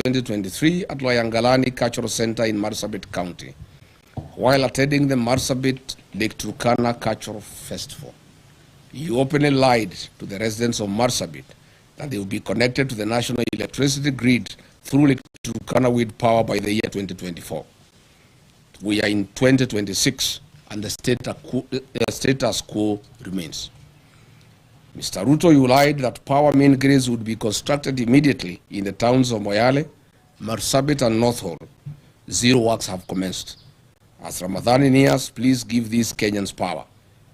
2023 at Loyangalani Cultural Center in Marsabit County, while attending the Marsabit Lake Turkana Cultural Festival. You openly lied to the residents of Marsabit that they will be connected to the national electricity grid through Lake Turkana wind power by the year 2024. We are in 2026 and the status quo remains. Mr. Ruto, you lied that power main grids would be constructed immediately in the towns of Moyale, Marsabit and North Hall. Zero works have commenced. As Ramadan nears, please give these Kenyans power.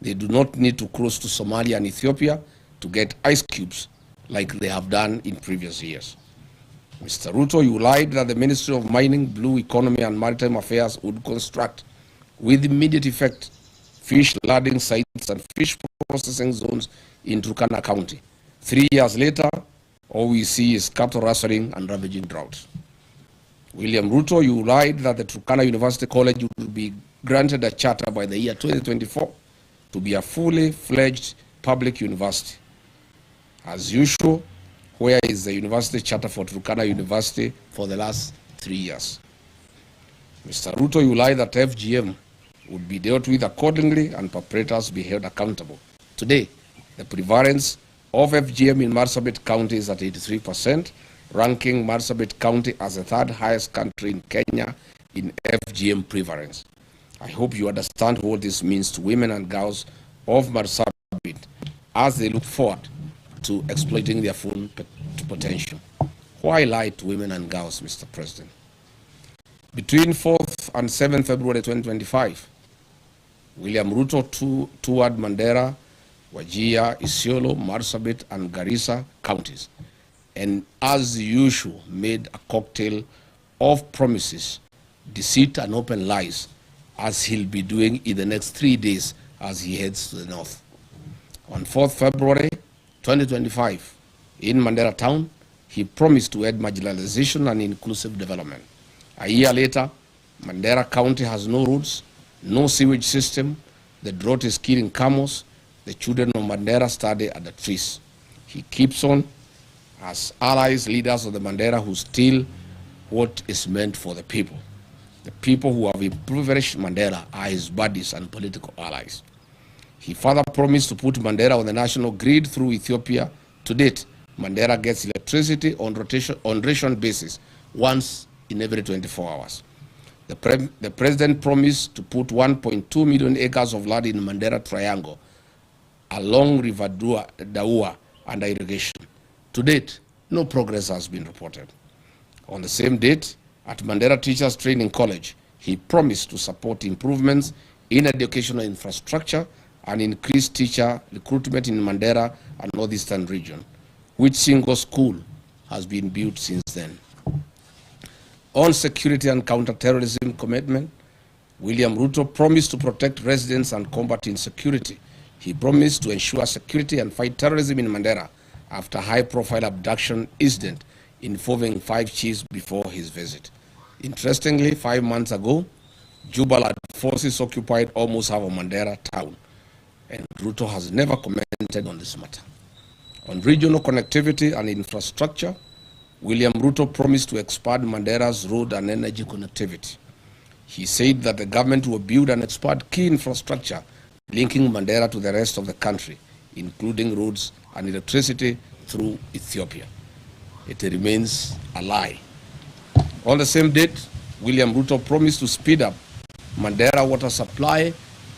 They do not need to cross to Somalia and Ethiopia to get ice cubes like they have done in previous years. Mr. Ruto, you lied that the Ministry of Mining, Blue Economy and Maritime Affairs would construct with immediate effect fish landing sites and fish processing zones in Turkana County. 3 years later, all we see is cattle rustling and ravaging drought. William Ruto, you lied that the Turkana University College would be granted a charter by the year 2024 to be a fully fledged public university. As usual, where is the university charter for Turkana University for the last 3 years? Mr. Ruto, you lied that FGM would be dealt with accordingly and perpetrators be held accountable. Today, the prevalence of FGM in Marsabit County is at 83%, ranking Marsabit County as the third highest country in Kenya in FGM prevalence. I hope you understand what this means to women and girls of Marsabit as they look forward to exploiting their full potential. Why lie to women and girls, Mr. President? Between 4th and 7th February 2025, William Ruto toured Mandera, Wajir, Isiolo, Marsabit, and Garissa counties, and as usual made a cocktail of promises, deceit, and open lies, as he'll be doing in the next 3 days as he heads to the north. On 4th February 2025, in Mandera town, he promised to end marginalization and inclusive development. A year later, Mandera County has no roads, no sewage system, the drought is killing camels, the children of Mandera study at the trees. He keeps on as allies, leaders of the Mandera who steal what is meant for the people. The people who have impoverished Mandera are his buddies and political allies. He further promised to put Mandera on the national grid through Ethiopia. To date, Mandera gets electricity on ration basis once in every 24 hours. The president promised to put 1.2 million acres of land in Mandera Triangle along River Daua under irrigation. To date, no progress has been reported. On the same date, at Mandera Teachers Training College, he promised to support improvements in educational infrastructure and increase teacher recruitment in Mandera and Northeastern region. Which single school has been built since then? On security and counter-terrorism commitment, William Ruto promised to protect residents and combat insecurity. He promised to ensure security and fight terrorism in Mandera after high-profile abduction incident involving 5 chiefs before his visit. Interestingly, 5 months ago, Jubaland forces occupied almost half of Mandera town, and Ruto has never commented on this matter. On regional connectivity and infrastructure, William Ruto promised to expand Mandera's road and energy connectivity. He said that the government will build and expand key infrastructure linking Mandera to the rest of the country, including roads and electricity through Ethiopia. It remains a lie. On the same date, William Ruto promised to speed up Mandera water supply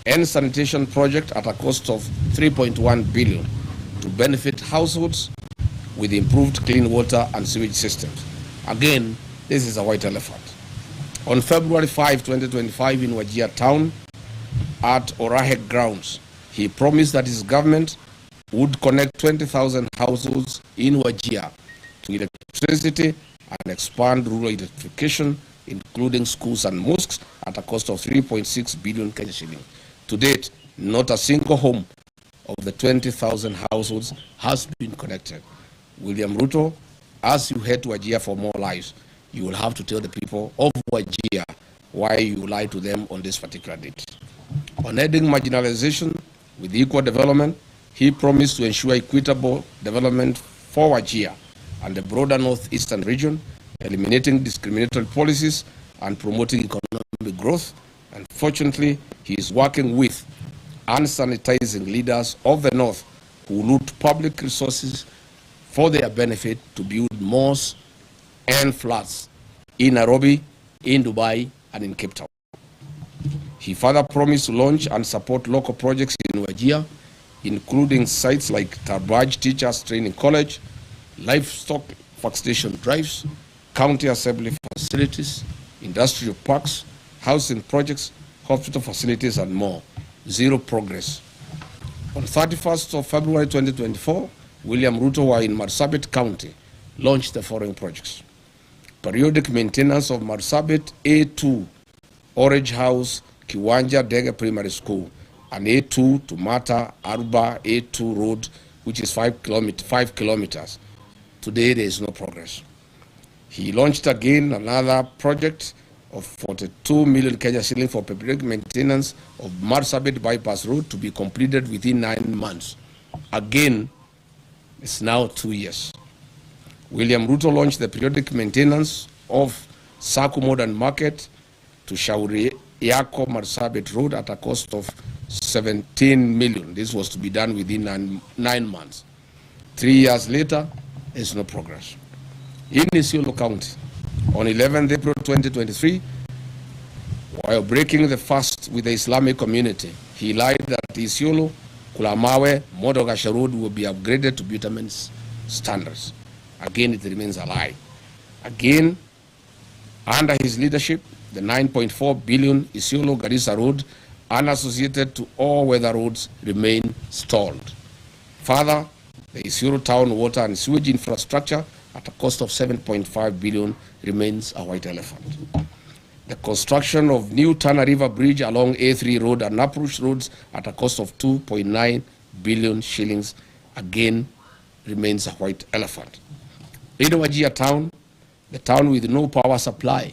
and sanitation project at a cost of 3.1 billion to benefit households with improved clean water and sewage systems. Again, this is a white elephant. On February 5, 2025 in Wajir town at Orahek grounds, he promised that his government would connect 20,000 households in Wajir to electricity and expand rural electrification, including schools and mosques, at a cost of 3.6 billion Kenya shillings. To date, not a single home of the 20,000 households has been connected. William Ruto, as you head to Wajir for more lives, you will have to tell the people of Wajir why you lied to them on this particular date. On ending marginalization with equal development, he promised to ensure equitable development for Wajir and the broader northeastern region eliminating discriminatory policies and promoting economic growth. Unfortunately, he is working with unsanitizing leaders of the North who loot public resources for their benefit to build malls and flats in Nairobi, in Dubai, and in Cape Town. He further promised to launch and support local projects in Wajir, including sites like Tarbaj Teachers Training College, livestock vaccination drives, county assembly facilities, industrial parks, housing projects, hospital facilities, and more. Zero progress. On 31st of February 2024, William Ruto in Marsabit County launched the following projects: periodic maintenance of Marsabit A2, Orange House, Kiwanja Dege Primary School, and A2 to Mata Arba A2 Road, which is 5 kilometers. Today there is no progress. He launched again another project of 42 million Kenya shilling for periodic maintenance of Marsabit Bypass Road to be completed within 9 months. Again, it's now 2 years. William Ruto launched the periodic maintenance of Saku Modern Market to Shauri Yako Marsabit Road at a cost of 17 million. This was to be done within 9 months. 3 years later, there's no progress. In Isiolo County, on 11th April 2023, while breaking the fast with the Islamic community, he lied that Isiolo, Kulamawe, Modogasha Road will be upgraded to bitumen standards. Again, it remains a lie. Again, under his leadership, the 9.4 billion Isiolo Garissa Road, unassociated to all weather roads, remain stalled. Further, the Isiolo town water and sewage infrastructure at a cost of 7.5 billion remains a white elephant. The construction of new Tana River Bridge along A3 Road and Naprush roads at a cost of 2.9 billion shillings again remains a white elephant. In Wajir town, the town with no power supply,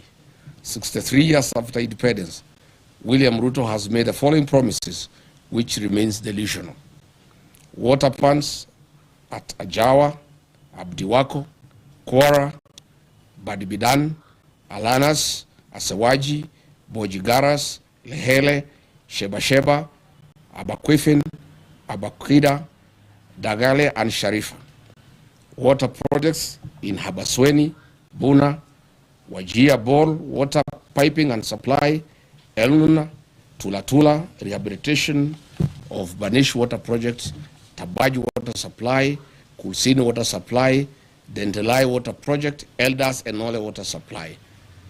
63 years after independence, William Ruto has made the following promises, which remains delusional. Water plants at Ajawa, Abdiwako, Kwara, Badibidan, Alanas, Asawaji, Bojigaras, Lehele, Sheba, Abakwifin, Abakida, Dagale, and Sharifa. Water projects in Habasweni, Buna, Wajir Ball, water piping and supply, Elnuna, Tulatula, rehabilitation of Banish water projects, Tabaji water supply, Kulsini water supply, Dentelai water project, Elders and Ole water supply.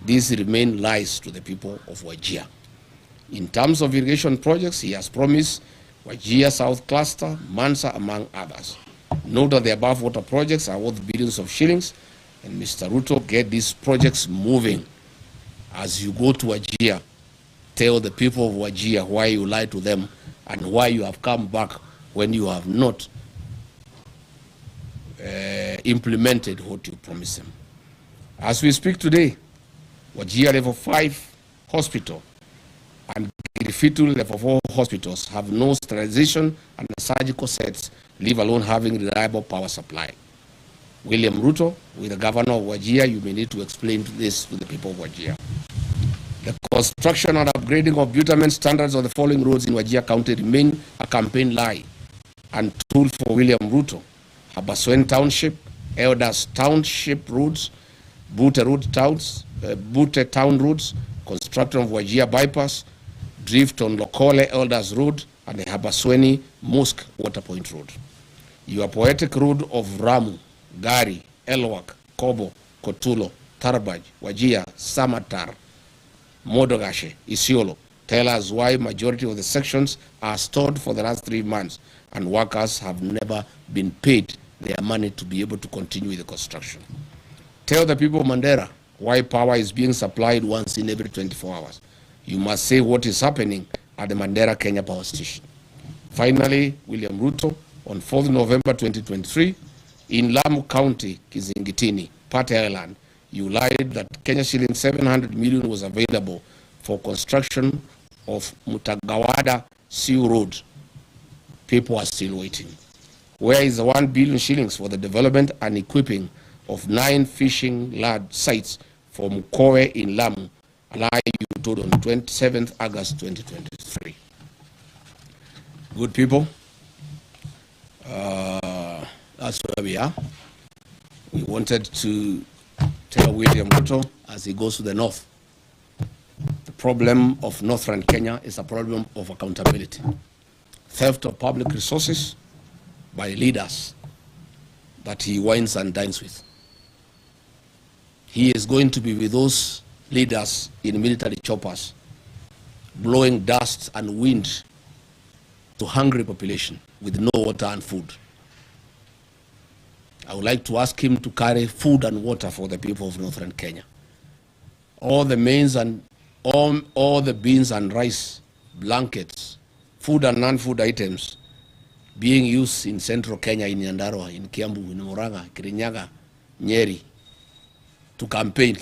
These remain lies to the people of Wajir. In terms of irrigation projects, he has promised Wajir South Cluster, Mansa, among others. Note that the above water projects are worth billions of shillings, and Mr. Ruto, get these projects moving. As you go to Wajir, tell the people of Wajir why you lied to them and why you have come back when you have not implemented what you promised them. As we speak today, Wajir Level 5 Hospital and Girifitu Level 4 hospitals have no sterilization and surgical sets, leave alone having reliable power supply. William Ruto, with the governor of Wajir, you may need to explain this to the people of Wajir. The construction and upgrading of bitumen standards of the following roads in Wajir County remain a campaign lie and tool for William Ruto. Habaswen Township, Elders Township roads, Bute Town roads, construction of Wajir Bypass, drift on Lokole Elders Road, and the Habasweni Mosque Waterpoint Road. Your poetic road of Ramu, Gari, Elwak, Kobo, Kotulo, Tarbaj, Wajir, Samatar, Modogashe, Isiolo, tell us why majority of the sections are stored for the last 3 months and workers have never been paid their money to be able to continue with the construction. Tell the people of Mandera why power is being supplied once in every 24 hours. You must say what is happening at the Mandera Kenya Power Station. Finally, William Ruto, on 4th November 2023, in Lamu County, Kizingitini, Pate Island, you lied that Kenya shilling 700 million was available for construction of Mutagawada Sea Road. People are still waiting. Where is the 1 billion shillings for the development and equipping of 9 fishing sites for Mkowe in Lamu, and I told on 27th August 2023. Good people, that's where we are. We wanted to tell William Ruto as he goes to the north, the problem of northern Kenya is a problem of accountability. Theft of public resources by leaders that he wines and dines with. He is going to be with those leaders in military choppers, blowing dust and wind to hungry population with no water and food. I would like to ask him to carry food and water for the people of northern Kenya. All the mains and all the beans and rice, blankets, food and non-food items being used in central Kenya, in Nyandarua, in Kiambu, in Murang'a, Kirinyaga, Nyeri, to campaign,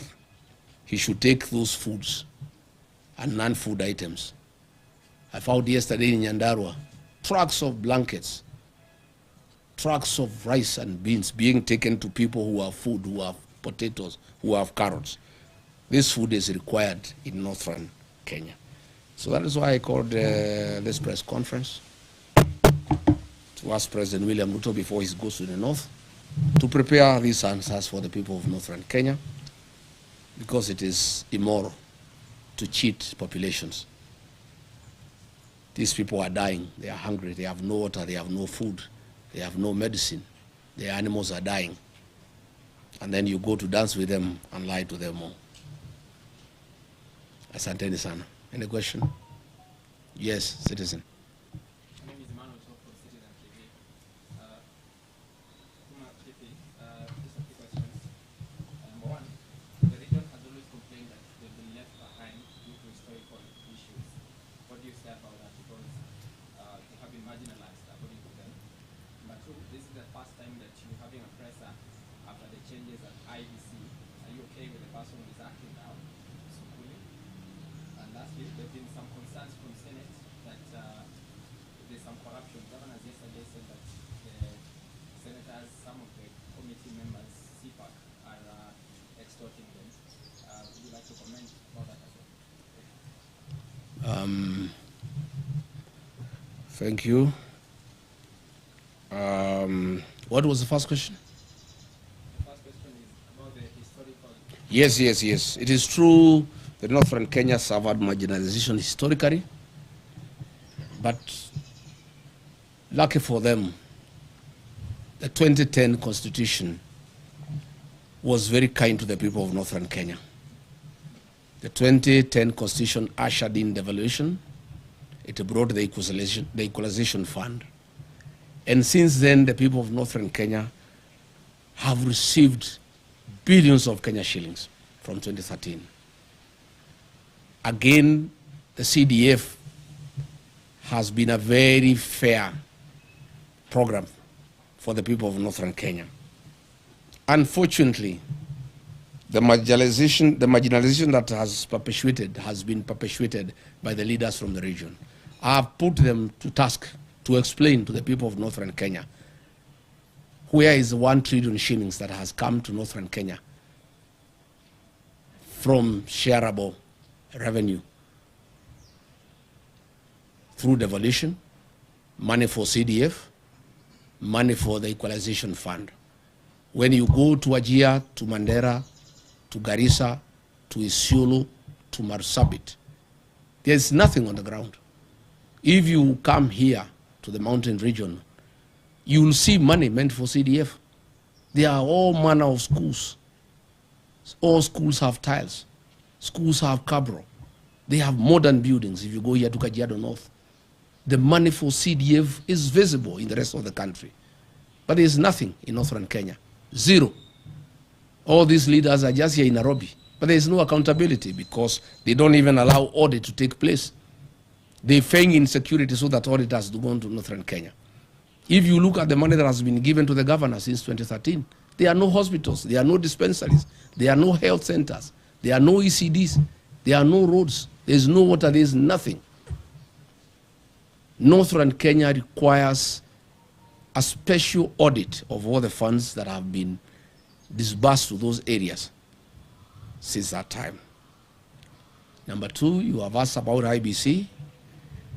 he should take those foods and non-food items. I found yesterday in Nyandarua, trucks of blankets, trucks of rice and beans being taken to people who have food, who have potatoes, who have carrots. This food is required in northern Kenya. So that is why I called this press conference to ask President William Ruto before he goes to the north to prepare these answers for the people of northern Kenya, because it is immoral to cheat populations. These people are dying, they are hungry, they have no water, they have no food, they have no medicine, their animals are dying. And then you go to dance with them and lie to them all. Asanteni sana. Any question? Yes, citizen. Thank you. What was the first question? The first question is about the historical. Yes. It is true that northern Kenya suffered marginalization historically, but lucky for them, the 2010 constitution was very kind to the people of northern Kenya. The 2010 constitution ushered in devolution. It brought the equalization fund. And since then, the people of northern Kenya have received billions of Kenya shillings from 2013. Again, the CDF has been a very fair program for the people of northern Kenya. Unfortunately, the marginalization that has been perpetuated by the leaders from the region. I have put them to task to explain to the people of northern Kenya where is the 1 trillion shillings that has come to northern Kenya from shareable revenue through devolution, money for CDF, money for the equalization fund. When you go to Wajir, to Mandera, to Garissa, to Isiolo, to Marsabit, there's nothing on the ground. If you come here to the mountain region, you will see money meant for CDF. There are all manner of schools. All schools have tiles. Schools have cabro. They have modern buildings. If you go here to Kajiado North, the money for CDF is visible in the rest of the country. But there's nothing in northern Kenya. Zero. All these leaders are just here in Nairobi. But there's no accountability because they don't even allow audit to take place. They feign insecurity so that audit has to go on to northern Kenya. If you look at the money that has been given to the governor since 2013, there are no hospitals, there are no dispensaries, there are no health centers, there are no ECDs, there are no roads, there's no water, there's nothing. Northern Kenya requires a special audit of all the funds that have been disbursed to those areas since that time. Number two, you have asked about IBC.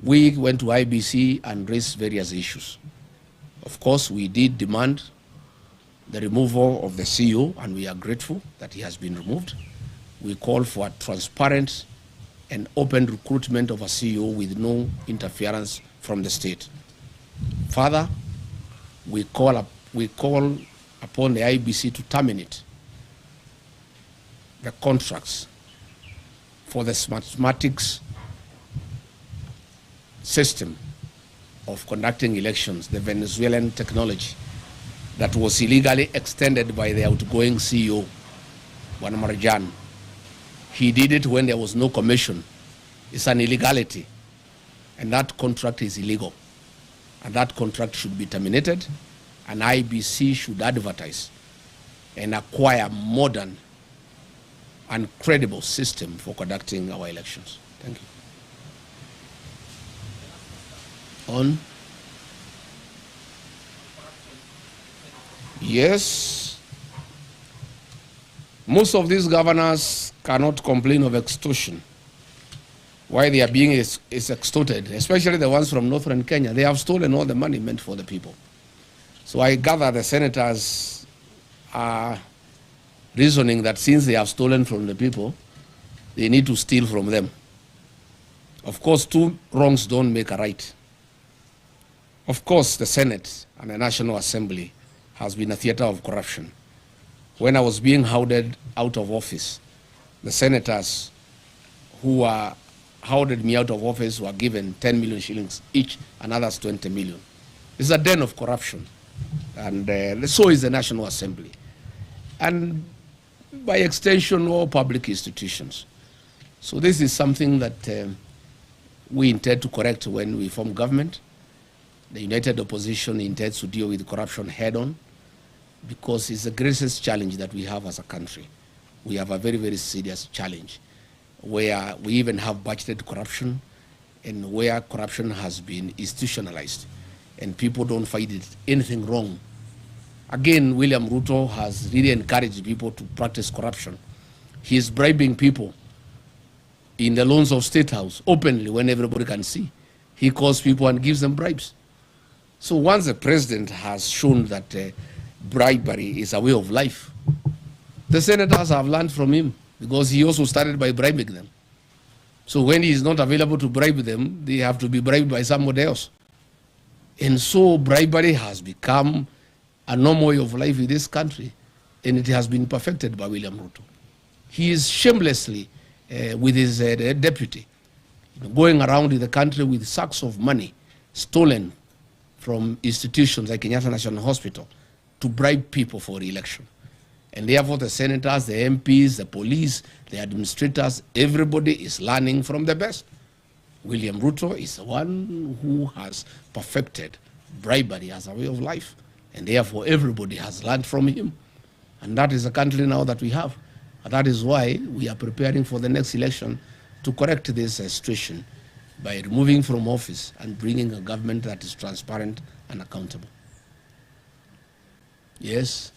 We went to IBC and raised various issues. Of course, we did demand the removal of the CEO, and we are grateful that he has been removed. We call for a transparent and open recruitment of a CEO with no interference from the state. Further, we call upon the IBC to terminate the contracts for the mathematics system of conducting elections, the Venezuelan technology that was illegally extended by the outgoing CEO, Juan Marjan. He did it when there was no commission. It's an illegality, and that contract is illegal. And that contract should be terminated, and IBC should advertise and acquire modern and credible system for conducting our elections. Thank you. On? Yes. Most of these governors cannot complain of extortion. Why they are being is extorted, especially the ones from northern Kenya. They have stolen all the money meant for the people. So I gather the senators are reasoning that since they have stolen from the people, they need to steal from them. Of course, two wrongs don't make a right. Of course, the Senate and the National Assembly has been a theater of corruption. When I was being hounded out of office, the senators who hounded me out of office were given 10 million shillings each, and others 20 million. It's a den of corruption. And so is the National Assembly. And by extension, all public institutions. So this is something that we intend to correct when we form government. The United Opposition intends to deal with corruption head-on, because it's the greatest challenge that we have as a country. We have a very, very serious challenge where we even have budgeted corruption, and where corruption has been institutionalized and people don't find it anything wrong. Again, William Ruto has really encouraged people to practice corruption. He is bribing people in the loans of State House openly when everybody can see. He calls people and gives them bribes. So once the president has shown that bribery is a way of life, the senators have learned from him, because he also started by bribing them. So when he is not available to bribe them, they have to be bribed by somebody else. And so bribery has become a normal way of life in this country, and it has been perfected by William Ruto. He is shamelessly, with his deputy, going around in the country with sacks of money stolen from institutions like Kenyan National Hospital to bribe people for re-election. And therefore the senators, the MPs, the police, the administrators, everybody is learning from the best. William Ruto is the one who has perfected bribery as a way of life, and therefore everybody has learned from him. And that is the country now that we have. And that is why we are preparing for the next election to correct this situation by removing from office and bringing a government that is transparent and accountable. Yes?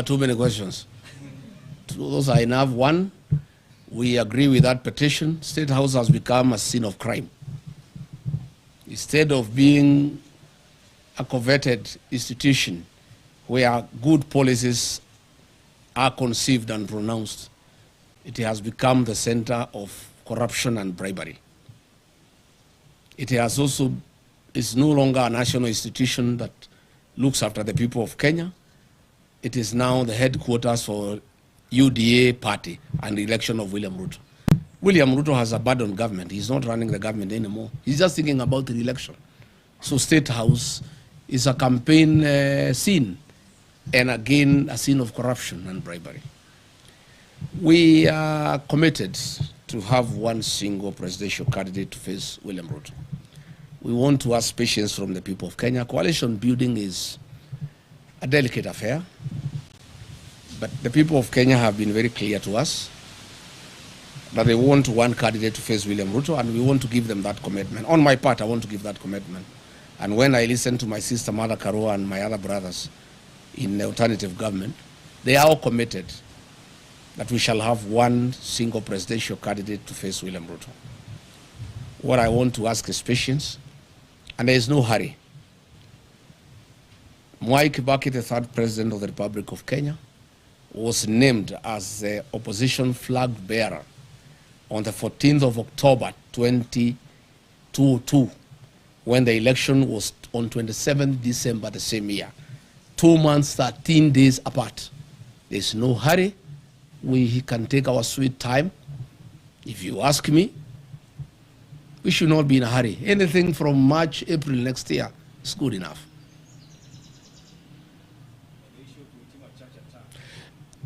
Too many questions. To those I have, one, we agree with that petition. State House has become a scene of crime. Instead of being a coveted institution where good policies are conceived and pronounced, it has become the center of corruption and bribery. It has also, is no longer a national institution that looks after the people of Kenya. It is now the headquarters for UDA party and the election of William Ruto. William Ruto has abandoned government. He's not running the government anymore. He's just thinking about the election. So State House is a campaign scene and again a scene of corruption and bribery. We are committed to have one single presidential candidate to face William Ruto. We want to ask patience from the people of Kenya. Coalition building is a delicate affair, but the people of Kenya have been very clear to us that they want one candidate to face William Ruto, and we want to give them that commitment. On my part, I want to give that commitment. And when I listen to my sister Mother Karua and my other brothers in the alternative government, they are all committed that we shall have one single presidential candidate to face William Ruto. What I want to ask is patience, and there is no hurry. Mwai Kibaki, the third president of the Republic of Kenya, was named as the opposition flag bearer on the 14th of October 2022, when the election was on 27th December the same year. 2 months, 13 days apart. There's no hurry. We can take our sweet time. If you ask me, we should not be in a hurry. Anything from March, April next year is good enough.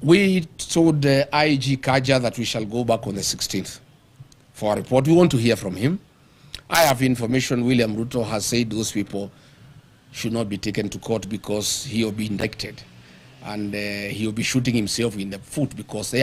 We told the IG Kaja that we shall go back on the 16th for a report. We want to hear from him. I have information William Ruto has said those people should not be taken to court because he will be indicted, and he will be shooting himself in the foot because they